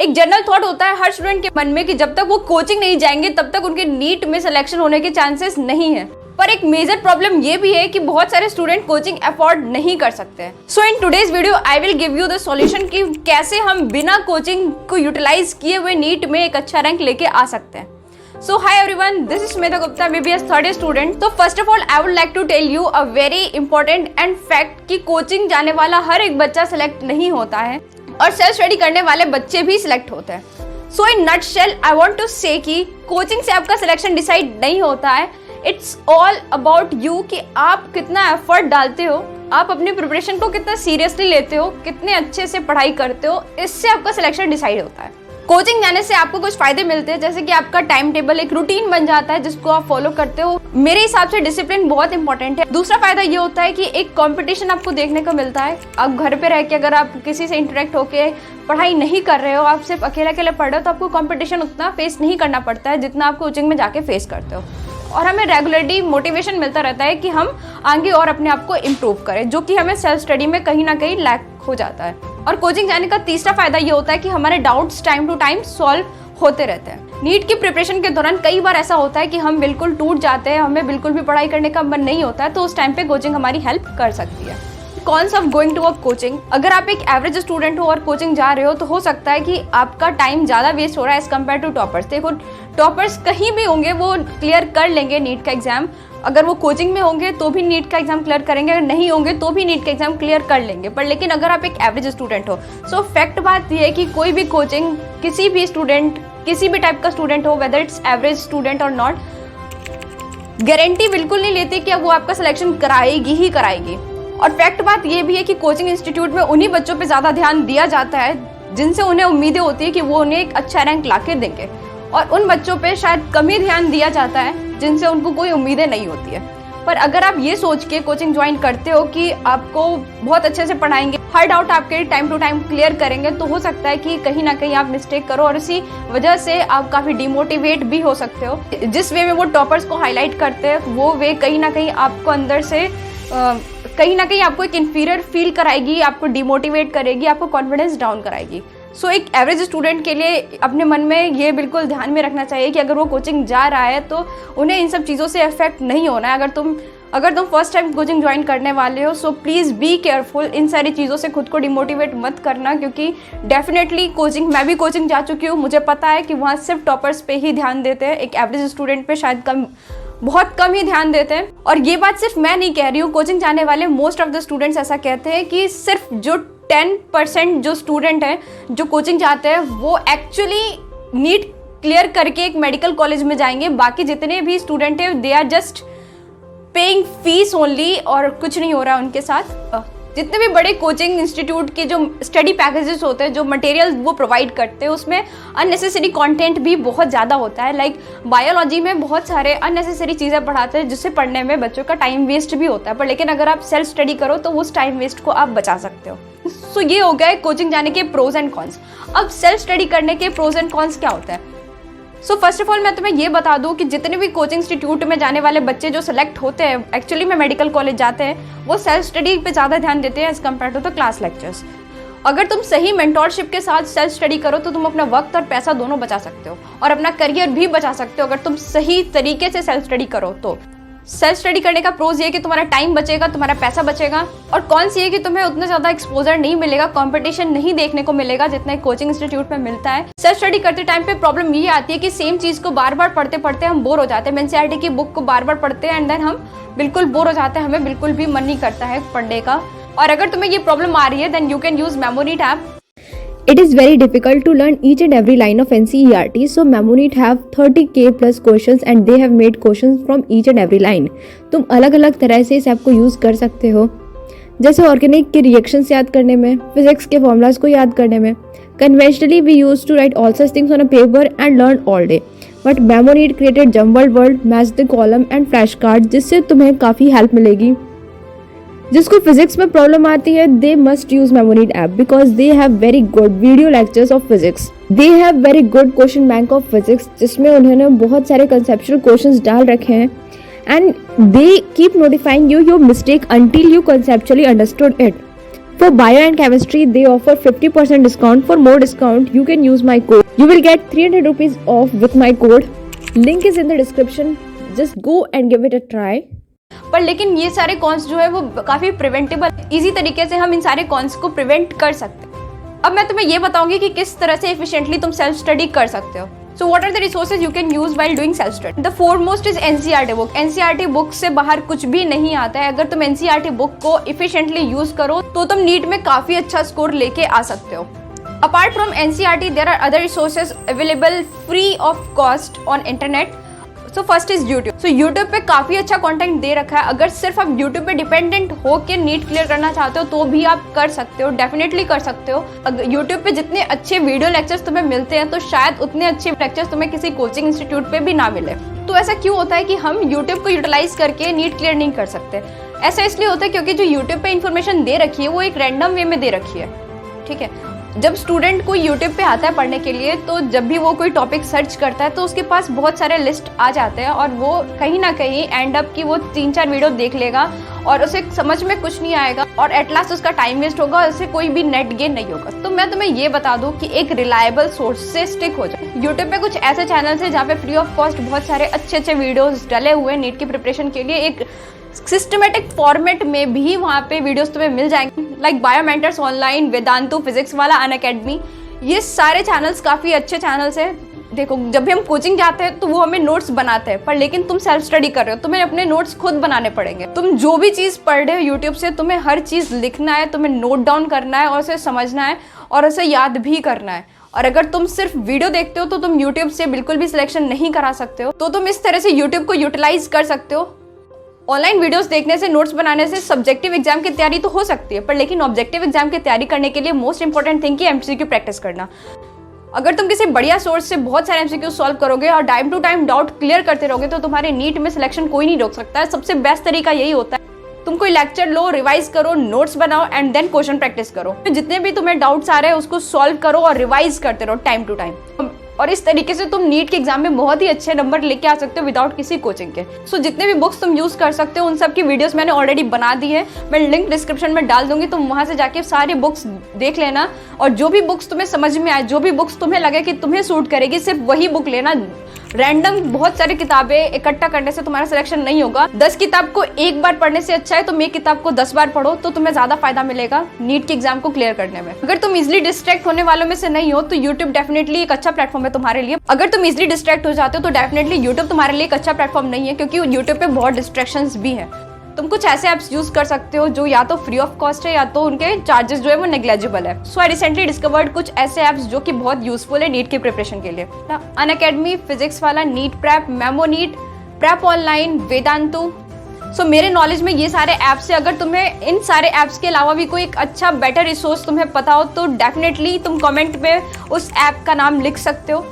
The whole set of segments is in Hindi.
एक जनरल थॉट होता है हर स्टूडेंट के मन में कि जब तक वो कोचिंग नहीं जाएंगे तब तक उनके नीट में सिलेक्शन होने के चांसेस नहीं है। पर एक मेजर प्रॉब्लम ये भी है कि बहुत सारे स्टूडेंट कोचिंग अफोर्ड नहीं कर सकते। So in today's video I will give you the solution कि कैसे हम बिना कोचिंग को यूटिलाइज किए हुए नीट में एक अच्छा रैंक लेके आ सकते हैं। So hi everyone, this is Smita Gupta, BBS third year student. तो first of all I would like to tell you a very important and fact कि कोचिंग जाने वाला हर एक बच्चा सिलेक्ट नहीं होता है और सेल्फ स्टडी करने वाले बच्चे भी सिलेक्ट होते हैं। So in nutshell I want to say कि कोचिंग से आपका सिलेक्शन डिसाइड नहीं होता है। It's all about you कि आप कितना एफर्ट डालते हो, आप अपनी प्रिपरेशन को कितना सीरियसली लेते हो, कितने अच्छे से पढ़ाई करते हो, इससे आपका सिलेक्शन डिसाइड होता है। कोचिंग जाने से आपको कुछ फायदे मिलते हैं, जैसे कि आपका टाइम टेबल एक रूटीन बन जाता है जिसको आप फॉलो करते हो। मेरे हिसाब से डिसिप्लिन बहुत इंपॉर्टेंट है। दूसरा फायदा ये होता है कि एक कंपटीशन आपको देखने को मिलता है। आप घर पे रह के अगर आप किसी से इंटरेक्ट होके पढ़ाई नहीं कर रहे हो, आप सिर्फ अकेले अकेले पढ़ रहे हो, तो आपको कंपटीशन उतना फेस नहीं करना पड़ता है जितना आप कोचिंग में जाके फेस करते हो। और हमें रेगुलरली मोटिवेशन मिलता रहता है कि हम आगे और अपने आप को इम्प्रूव करें, जो कि हमें सेल्फ स्टडी में कहीं ना कहीं लैक हो जाता है। और कोचिंग जाने का तीसरा फायदा ये होता है कि हमारे doubts time to time solve होते रहते हैं। नीट की प्रिपरेशन के दौरान कई बार ऐसा होता है कि हम बिल्कुल टूट जाते हैं, हमें बिल्कुल भी पढ़ाई करने का मन नहीं होता है, तो उस टाइम पे कोचिंग हमारी हेल्प कर सकती है। Cons of going to a coaching, अगर आप एक एवरेज स्टूडेंट हो और कोचिंग जा रहे हो तो हो सकता है कि आपका टाइम ज़्यादा वेस्ट हो रहा है एज कम्पेयर टू टॉपर्स। देखो टॉपर्स कहीं भी होंगे वो क्लियर कर लेंगे नीट का एग्जाम, अगर वो कोचिंग में होंगे तो भी नीट का एग्जाम क्लियर करेंगे, अगर नहीं होंगे तो भी नीट का एग्जाम क्लियर कर लेंगे। पर लेकिन अगर आप एक एवरेज स्टूडेंट हो, सो फैक्ट बात यह है कि कोई भी कोचिंग किसी भी स्टूडेंट, किसी भी टाइप का स्टूडेंट हो, वेदर इट्स एवरेज स्टूडेंट और नॉट, गारंटी बिल्कुल नहीं लेती कि वो आपका सिलेक्शन कराएगी ही कराएगी। और फैक्ट बात ये भी है कि कोचिंग इंस्टीट्यूट में उन्हीं बच्चों पे ज़्यादा ध्यान दिया जाता है जिनसे उन्हें उम्मीदें होती है कि वो उन्हें एक अच्छा रैंक ला के देंगे, और उन बच्चों पे शायद कम ही ध्यान दिया जाता है जिनसे उनको कोई उम्मीदें नहीं होती है। पर अगर आप ये सोच के कोचिंग ज्वाइन करते हो कि आपको बहुत अच्छे से पढ़ाएंगे, हर डाउट आपके टाइम टू टाइम क्लियर करेंगे, तो हो सकता है कि कहीं ना कहीं आप मिस्टेक करो और इसी वजह से आप काफ़ी डिमोटिवेट भी हो सकते हो। जिस वे में वो टॉपर्स को हाईलाइट करते हैं वो वे कहीं ना कहीं आपको अंदर से कहीं ना कहीं आपको एक इन्फीरियर फील कराएगी, आपको डिमोटिवेट करेगी, आपको कॉन्फिडेंस डाउन कराएगी। सो एक एवरेज स्टूडेंट के लिए अपने मन में ये बिल्कुल ध्यान में रखना चाहिए कि अगर वो कोचिंग जा रहा है तो उन्हें इन सब चीज़ों से इफेक्ट नहीं होना है। अगर तुम फर्स्ट टाइम कोचिंग ज्वाइन करने वाले हो, सो प्लीज़ बी केयरफुल, इन सारी चीज़ों से खुद को डिमोटिवेट मत करना, क्योंकि डेफिनेटली मैं भी कोचिंग जा चुकी हूँ, मुझे पता है कि वहाँ सिर्फ टॉपर्स पे ही ध्यान देते हैं, एक एवरेज स्टूडेंट पे शायद बहुत कम ही ध्यान देते हैं। और ये बात सिर्फ मैं नहीं कह रही हूँ, कोचिंग जाने वाले मोस्ट ऑफ द स्टूडेंट्स ऐसा कहते हैं कि सिर्फ जो 10% जो स्टूडेंट हैं जो कोचिंग जाते हैं वो एक्चुअली नीट क्लियर करके एक मेडिकल कॉलेज में जाएंगे। बाकी जितने भी स्टूडेंट हैं they are just paying fees only और कुछ नहीं हो रहा है उनके साथ। जितने भी बड़े कोचिंग इंस्टीट्यूट के जो स्टडी पैकेजेस होते हैं, जो मटेरियल वो प्रोवाइड करते हैं, उसमें अननेसेसरी कंटेंट भी बहुत ज़्यादा होता है। लाइक बायोलॉजी में बहुत सारे अननेसेसरी चीज़ें पढ़ाते हैं जिससे पढ़ने में बच्चों का टाइम वेस्ट भी होता है। पर लेकिन अगर आप सेल्फ स्टडी करो तो उस टाइम वेस्ट को आप बचा सकते हो। सो ये हो गया है कोचिंग जाने के प्रोज एंड कॉन्स। अब सेल्फ स्टडी करने के प्रोज एंड कॉन्स क्या होता है? सो फर्स्ट ऑफ ऑल मैं तुम्हें ये बता दूं कि जितने भी कोचिंग इंस्टीट्यूट में जाने वाले बच्चे जो सेलेक्ट होते हैं, एक्चुअली में मेडिकल कॉलेज जाते हैं, वो सेल्फ स्टडी पे ज़्यादा ध्यान देते हैं as compared to the class lectures. अगर तुम सही मेंटोरशिप के साथ सेल्फ स्टडी करो तो तुम अपना वक्त और पैसा दोनों बचा सकते हो और अपना करियर भी बचा सकते हो। अगर तुम सही तरीके से सेल्फ स्टडी करो तो सेल्फ स्टडी करने का प्रोज ये है कि तुम्हारा टाइम बचेगा, तुम्हारा पैसा बचेगा, और कॉन्स ये है कि तुम्हें उतना ज़्यादा एक्सपोजर नहीं मिलेगा, कंपटीशन नहीं देखने को मिलेगा जितना कोचिंग इंस्टीट्यूट में मिलता है। सेल्फ स्टडी करते टाइम पे प्रॉब्लम ये आती है कि सेम चीज़ को बार बार पढ़ते पढ़ते हम बोर हो जाते हैं। एनसीईआरटी की बुक को बार बार पढ़ते हैं एंड देन हम बिल्कुल बोर हो जाते हैं, हमें बिल्कुल भी मन नहीं करता है पढ़ने का। और अगर तुम्हें ये प्रॉब्लम आ रही है then you can use memonite app. It is very difficult to learn each and every line of NCERT, so Memoneat have 30k plus questions and they have made questions from each and every line. तुम अलग अलग तरह से इस ऐप को यूज़ कर सकते हो, जैसे ऑर्गेनिक के रिएक्शंस याद करने में, फिजिक्स के फॉर्मूलाज को याद करने में। Conventionally we used to write all such things on a paper and learn all day, but Memoneat created jumbled world, match the column and flashcards, जिससे तुम्हें काफ़ी हेल्प मिलेगी। जिसको फिजिक्स में प्रॉब्लम आती है they must use memonite app because they have very good video lectures of physics. They have very good question bank of physics जिसमें उन्होंने बहुत सारे कंसेप्चुअल क्वेश्चंस डाल रखे हैं and they keep notifying you your mistake until you conceptually understood it. For bio and chemistry, they offer 50% discount. For more discount, you can use my code. You will get 300 rupees off with my code. Link is in the description. Just go and give it a try. पर लेकिन ये सारे कॉन्स जो है वो काफ़ी प्रिवेंटेबल, इजी तरीके से हम इन सारे कॉन्स को प्रिवेंट कर सकते हैं। अब मैं तुम्हें ये बताऊंगी कि किस तरह से एफिशिएंटली तुम सेल्फ स्टडी कर सकते हो। So what are the resources you can use while doing self study? The foremost is NCERT book. NCERT book से बाहर कुछ भी नहीं आता है। अगर तुम NCERT book को efficiently यूज करो तो तुम नीट में काफी अच्छा स्कोर लेके आ सकते हो। Apart from NCERT, there are other resources available free of cost on internet. So first is YouTube. So YouTube पे काफ़ी अच्छा कंटेंट दे रखा है। अगर सिर्फ आप YouTube पे डिपेंडेंट हो के नीट क्लियर करना चाहते हो तो भी आप कर सकते हो, डेफिनेटली कर सकते हो। अगर YouTube पे जितने अच्छे वीडियो लेक्चर्स तुम्हें मिलते हैं तो शायद उतने अच्छे लेक्चर्स तुम्हें किसी कोचिंग इंस्टीट्यूट पे भी ना मिले। तो ऐसा क्यों होता है कि हम YouTube को यूटिलाइज करके नीट क्लियर नहीं कर सकते? ऐसा इसलिए होता है क्योंकि जो YouTube पे इन्फॉर्मेशन दे रखी है वो एक रैंडम वे में दे रखी है। ठीक है, जब स्टूडेंट कोई यूट्यूब पे आता है पढ़ने के लिए तो जब भी वो कोई टॉपिक सर्च करता है तो उसके पास बहुत सारे लिस्ट आ जाते हैं और वो कहीं ना कहीं एंड अप की वो 3-4 वीडियो देख लेगा और उसे समझ में कुछ नहीं आएगा और एट लास्ट उसका टाइम वेस्ट होगा और उससे कोई भी नेट गेन नहीं होगा। तो मैं तुम्हें ये बता दूं कि एक रिलायबल सोर्स से स्टिक हो जाए। यूट्यूब पे कुछ ऐसे चैनल्स हैं जहाँ पे फ्री ऑफ कॉस्ट बहुत सारे अच्छे वीडियोज डले हुए नीट की प्रिपरेशन के लिए, एक सिस्टमेटिक फॉर्मेट में भी वहाँ पे वीडियोस तुम्हें मिल जाएंगे, like Biomentors online, Vedantu, physics वाला, अनअकैडमी। ये सारे चैनल्स काफ़ी अच्छे चैनल्स हैं। देखो, जब भी हम कोचिंग जाते हैं तो वो हमें नोट्स बनाते हैं, पर लेकिन तुम सेल्फ स्टडी कर रहे हो, तुम्हें अपने नोट्स खुद बनाने पड़ेंगे। तुम जो भी चीज़ पढ़ रहे हो यूट्यूब से, तुम्हें हर चीज़ लिखना है, तुम्हें नोट डाउन करना है और उसे समझना है और उसे याद भी करना है। और अगर तुम सिर्फ वीडियो देखते हो तो तुम यूट्यूब से बिल्कुल भी सिलेक्शन नहीं करा सकते हो। तो तुम इस तरह से यूट्यूब को यूटिलाइज कर सकते हो। ऑनलाइन वीडियोस देखने से, नोट्स बनाने से सब्जेक्टिव एग्जाम की तैयारी तो हो सकती है, पर लेकिन ऑब्जेक्टिव एग्जाम की तैयारी करने के लिए मोस्ट इंपॉर्टेंट थिंग की एमसीक्यू प्रैक्टिस करना। अगर तुम किसी बढ़िया सोर्स से बहुत सारे एमसीक्यू सॉल्व करोगे और time to time doubt clear करते रहोगे तो तुम्हारे नीट में सिलेक्शन कोई नहीं रोक सकता है। सबसे बेस्ट तरीका यही होता है, तुम कोई लेक्चर लो, रिवाइज करो, नोट्स बनाओ एंड देन क्वेश्चन प्रैक्टिस करो। जितने भी तुम्हें डाउट्स आ रहे हैं उसको सॉल्व करो और रिवाइज करते रहो टाइम टू टाइम। और इस तरीके से तुम नीट के एग्जाम में बहुत ही अच्छे नंबर लेके आ सकते हो विदाउट किसी कोचिंग के। सो जितने भी बुक्स तुम यूज कर सकते हो उन सब की वीडियोस मैंने ऑलरेडी बना दी है, मैं लिंक डिस्क्रिप्शन में डाल दूंगी, तुम वहां से जाके सारी बुक्स देख लेना और जो भी बुक्स तुम्हें समझ में आए, जो भी बुक्स तुम्हें लगे कि तुम्हें सूट करेगी, सिर्फ वही बुक लेना। रैंडम बहुत सारी किताबें इकट्ठा करने से तुम्हारा सिलेक्शन नहीं होगा। 10 किताब को एक बार पढ़ने से अच्छा है तुम एक किताब को 10 बार पढ़ो, तो तुम्हें ज्यादा फायदा मिलेगा नीट के एग्जाम को क्लियर करने में। अगर तुम इजिली डिस्ट्रैक्ट होने वालों में से नहीं हो तो यूट्यूब डेफिनेटली एक अच्छा प्लेटफॉर्म है तुम्हारे लिए। अगर तुम इजिली डिस्ट्रैक्ट हो जाते हो तो डेफिनेटली यूट्यूब तुम्हारे लिए एक अच्छा प्लेटफॉर्म नहीं है, क्योंकि यूट्यूब पे बहुत डिस्ट्रैक्शंस भी हैं। तुम कुछ ऐसे ऐप्स यूज कर सकते हो जो या तो फ्री ऑफ कॉस्ट है या तो उनके चार्जेस जो है वो नेग्लेजिबल है। सो आई रिसेंटली डिस्कवर्ड कुछ ऐसे ऐप्स जो कि बहुत यूजफुल है नीट की प्रिपरेशन के लिए। Unacademy, Physics Wallah, NEET prep, memo NEET, prep online, Vedantu. So मेरे नॉलेज में ये सारे ऐप्स है। अगर तुम्हें इन सारे ऐप्स के अलावा भी कोई एक अच्छा बेटर रिसोर्स तुम्हें पता हो तो डेफिनेटली तुम कमेंट में उस ऐप का नाम लिख सकते हो।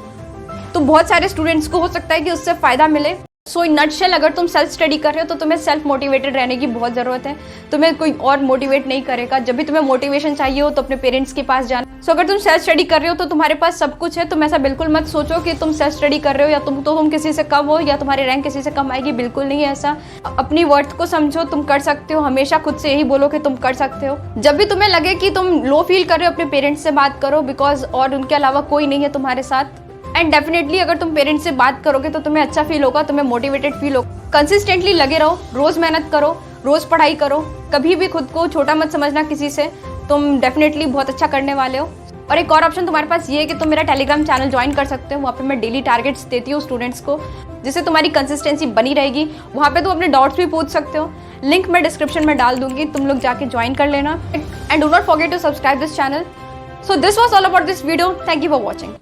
तो बहुत सारे स्टूडेंट्स को हो सकता है कि उससे फायदा मिले। सो इन नटशेल, अगर तुम सेल्फ स्टडी कर रहे हो तो तुम्हें सेल्फ मोटिवेटेड रहने की बहुत ज़रूरत है। तुम्हें कोई और मोटिवेट नहीं करेगा। जब भी तुम्हें मोटिवेशन चाहिए हो तो अपने पेरेंट्स के पास जाना। सो अगर तुम सेल्फ स्टडी कर रहे हो तो तुम्हारे पास सब कुछ है। तुम ऐसा बिल्कुल मत सोचो कि तुम सेल्फ स्टडी कर रहे हो या तुम किसी से कम हो या तुम्हारी रैंक किसी से कम आएगी, बिल्कुल नहीं है ऐसा। अपनी वर्थ को समझो, तुम कर सकते हो। हमेशा खुद से यही बोलो कि तुम कर सकते हो। जब भी तुम्हें लगे कि तुम लो फील कर रहे हो अपने पेरेंट्स से बात करो, बिकॉज और उनके अलावा कोई नहीं है तुम्हारे साथ। एंड डेफिनेटली अगर तुम पेरेंट्स से बात करोगे तो तुम्हें अच्छा फील होगा, तुम्हें मोटिवेटेड फील होगा। कंसिस्टेंटली लगे रहो, रोज मेहनत करो, रोज पढ़ाई करो, कभी भी खुद को छोटा मत समझना किसी से। तुम डेफिनेटली बहुत अच्छा करने वाले हो। और एक और ऑप्शन तुम्हारे पास ये है कि तुम मेरा टेलीग्राम चैनल ज्वाइन कर सकते हो। वहाँ पे मैं डेली टारगेट्स देती हूँ स्टूडेंट्स को, जिससे तुम्हारी कंसिस्टेंसी बनी रहेगी। वहाँ पे तुम अपने डाउट्स भी पूछ सकते हो। लिंक मैं डिस्क्रिप्शन में डाल दूंगी, तुम लोग जाके ज्वाइन कर लेना। And do not forget to subscribe this channel. So this was all about this video. Thank you for watching.